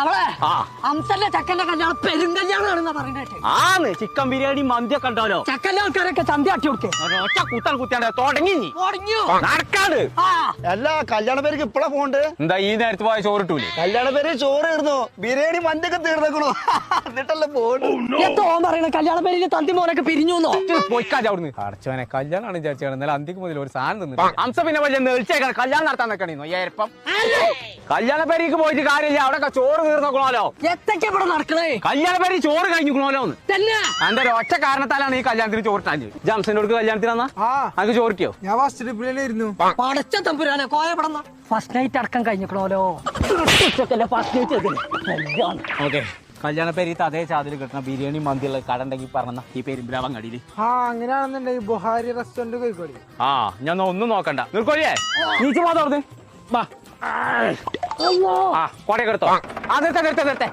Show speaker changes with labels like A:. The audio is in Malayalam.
A: തവളെ അംസന്റെ ചക്കന്റെ കല്യാണം പെരുങ്കല്യാണാണെന്നാ പറയുന്നത്.
B: ആന്ന് ചിക്കൻ ബിരിയാണി മന്തിയൊക്കെ ഉണ്ടാവല്ലോ.
A: ചക്കന്റെ ആൾക്കാരൊക്കെ ചന്തി ആട്ടി കൊടുക്കേ.
B: ഒറ്റ കുത്താൻ കുത്തിയാണ്ട് തുടങ്ങി നടക്കാട്.
C: അല്ല കല്യാണ പേർക്ക് ഇപ്പഴാ പോണ്ട്?
B: എന്താ ഈ നേരത്ത് പോയ ചോറിട്ടൂലേ?
C: കല്യാണ പേര് ചോറ് തീർന്നു, ബിരിയാണി മന്തിയൊക്കെ തീർന്നേക്കണു. എന്നിട്ടല്ലേ
A: എന്തോ പറയണ കല്യാണ പേരിൽ തന്തി മോനൊക്കെ പിരിഞ്ഞു
B: പോയിക്കാതെ അവിടുന്ന്. അടച്ചവനെ കല്യാണമാണ് വിചാരിച്ചാണ്. ഇന്നലെ അന്തിക്ക് മുതൽ ഒരു സാധനം തിന്നു. അംസ പിന്നെ വലിയ നേഴ്ചേക്കാണ് കല്യാണം നടത്താൻ നിൽക്കണോ ഏപ്പം. കല്യാണ പേരിക്ക് പോയിട്ട് കാര്യമില്ല, അവിടെ ചോറ് തീർന്നോക്കണല്ലോ.
A: എത്തൊക്കെ ഇവിടെ നടക്കണേ?
B: കല്യാണ പേര് ചോറ് കഴിഞ്ഞോലോ
A: തന്നെ.
B: എന്റെ ഒറ്റ കാരണത്താലാണ് ഈ കല്യാണത്തിന് ചോറിട്ടാൻ. ജംസന്റെ അടുത്ത് കല്യാണത്തിനാ അത് ചോറിട്ടിയോ?
D: ഞാൻ ഫസ്റ്റ് ട്രിപ്പിലായിരുന്നു.
A: പടച്ച തമ്പുരാനെ കോയപ്പെടുന്ന ഫസ്റ്റ് നൈറ്റ് അടക്കം കഴിഞ്ഞിക്കണോലോ.
B: ഓക്കെ കല്യാണ പേര് അതേ ചാതിൽ കിട്ടണ ബിരിയാണി മന്തിയുള്ള കട ഉണ്ടെങ്കിൽ പറഞ്ഞ ഈ പെരുമ്പിലാവൻ കടിയില്.
D: അങ്ങനെയാണെന്നുണ്ടെങ്കിൽ ബുഹാരി റെസ്റ്റോറന്റ് കോഴിക്കോട്.
B: ഞാൻ ഒന്നും നോക്കണ്ട. നിർക്കോഴിയേ നീച്ച് പോകാതെ കോടയൊക്കെ എടുത്തോ. നിർത്തേ